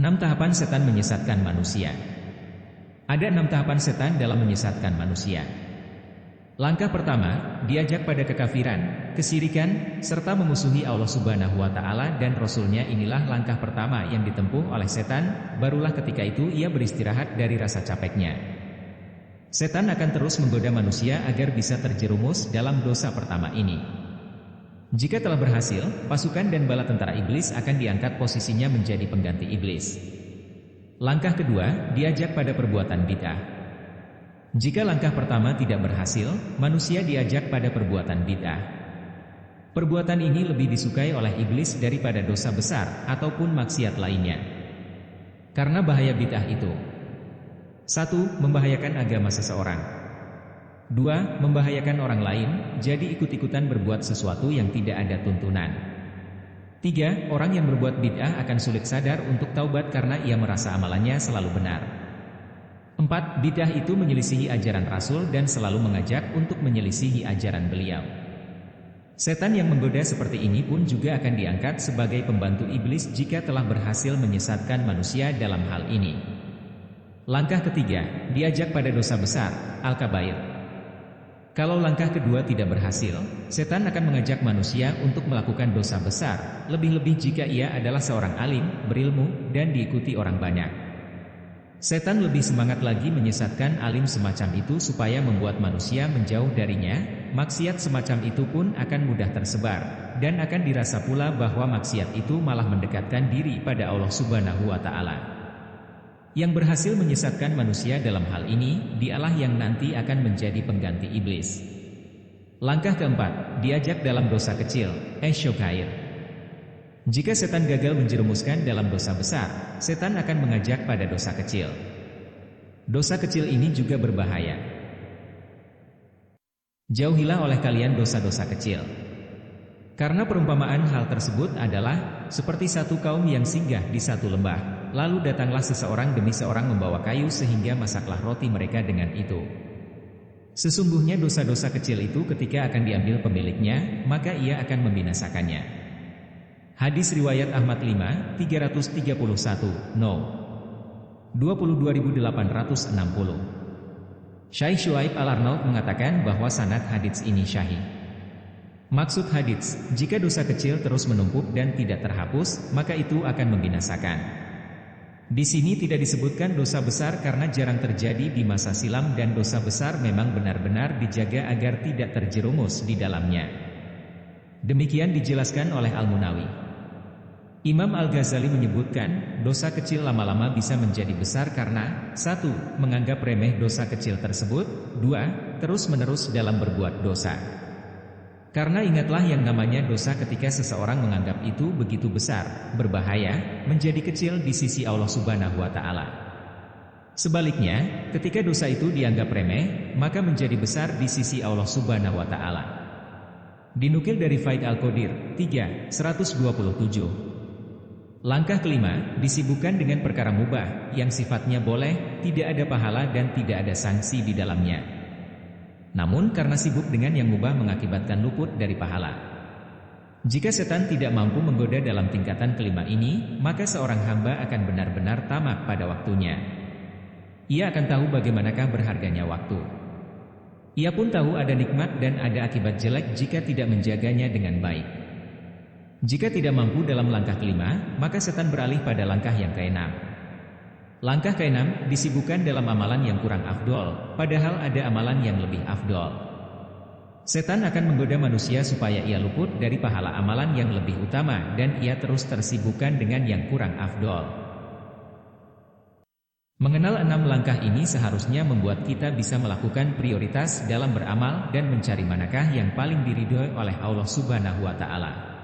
6 tahapan setan menyesatkan manusia. Ada 6 tahapan setan dalam menyesatkan manusia. Langkah pertama, diajak pada kekafiran, kesyirikan, serta memusuhi Allah Subhanahu wa Ta'ala dan Rasul-Nya. Inilah langkah pertama yang ditempuh oleh setan, barulah ketika itu ia beristirahat dari rasa capeknya. Setan akan terus menggoda manusia agar bisa terjerumus dalam dosa pertama ini. Jika telah berhasil, pasukan dan bala tentara iblis akan diangkat posisinya menjadi pengganti iblis. Langkah kedua, diajak pada perbuatan bid'ah. Jika langkah pertama tidak berhasil, manusia diajak pada perbuatan bid'ah. Perbuatan ini lebih disukai oleh iblis daripada dosa besar ataupun maksiat lainnya. Karena bahaya bid'ah itu: 1. Membahayakan agama seseorang. 2. Membahayakan orang lain, jadi ikut-ikutan berbuat sesuatu yang tidak ada tuntunan. 3. Orang yang berbuat bid'ah akan sulit sadar untuk taubat karena ia merasa amalannya selalu benar. 4. Bid'ah itu menyelisihi ajaran Rasul dan selalu mengajak untuk menyelisihi ajaran beliau. Setan yang menggoda seperti ini pun juga akan diangkat sebagai pembantu iblis jika telah berhasil menyesatkan manusia dalam hal ini. Langkah ketiga, diajak pada dosa besar, al-kabair. Kalau langkah kedua tidak berhasil, setan akan mengajak manusia untuk melakukan dosa besar, lebih-lebih jika ia adalah seorang alim, berilmu, dan diikuti orang banyak. Setan lebih semangat lagi menyesatkan alim semacam itu supaya membuat manusia menjauh darinya. Maksiat semacam itu pun akan mudah tersebar, dan akan dirasa pula bahwa maksiat itu malah mendekatkan diri pada Allah Subhanahu wa Ta'ala. Yang berhasil menyesatkan manusia dalam hal ini, dialah yang nanti akan menjadi pengganti iblis. Langkah keempat, diajak dalam dosa kecil, syoghair. Jika setan gagal menjerumuskan dalam dosa besar, setan akan mengajak pada dosa kecil. Dosa kecil ini juga berbahaya. Jauhilah oleh kalian dosa-dosa kecil. Karena perumpamaan hal tersebut adalah seperti satu kaum yang singgah di satu lembah. Lalu datanglah seseorang demi seorang membawa kayu sehingga masaklah roti mereka dengan itu. Sesungguhnya dosa-dosa kecil itu ketika akan diambil pemiliknya, maka ia akan membinasakannya. Hadis riwayat Ahmad 5, 331, No. 22860. Syekh Syuaib Al-Arnaud mengatakan bahwa sanad hadits ini syahih. Maksud hadits, jika dosa kecil terus menumpuk dan tidak terhapus, maka itu akan membinasakan. Di sini tidak disebutkan dosa besar karena jarang terjadi di masa silam dan dosa besar memang benar-benar dijaga agar tidak terjerumus di dalamnya. Demikian dijelaskan oleh Al-Munawi. Imam Al-Ghazali menyebutkan, dosa kecil lama-lama bisa menjadi besar karena 1. Menganggap remeh dosa kecil tersebut. 2. Terus-menerus dalam berbuat dosa. Karena ingatlah yang namanya dosa ketika seseorang menganggap itu begitu besar, berbahaya, menjadi kecil di sisi Allah Subhanahu wa Ta'ala. Sebaliknya, ketika dosa itu dianggap remeh, maka menjadi besar di sisi Allah Subhanahu wa Ta'ala. Dinukil dari Faid Al-Qadir 3, 127. Langkah kelima, disibukkan dengan perkara mubah, yang sifatnya boleh, tidak ada pahala dan tidak ada sanksi di dalamnya. Namun karena sibuk dengan yang mubah mengakibatkan luput dari pahala. Jika setan tidak mampu menggoda dalam tingkatan kelima ini, maka seorang hamba akan benar-benar tamak pada waktunya. Ia akan tahu bagaimanakah berharganya waktu. Ia pun tahu ada nikmat dan ada akibat jelek jika tidak menjaganya dengan baik. Jika tidak mampu dalam langkah kelima, maka setan beralih pada langkah yang keenam. Langkah keenam, disibukkan dalam amalan yang kurang afdol, padahal ada amalan yang lebih afdol. Setan akan menggoda manusia supaya ia luput dari pahala amalan yang lebih utama dan ia terus tersibukkan dengan yang kurang afdol. Mengenal 6 langkah ini seharusnya membuat kita bisa melakukan prioritas dalam beramal dan mencari manakah yang paling diridhoi oleh Allah Subhanahu wa Ta'ala.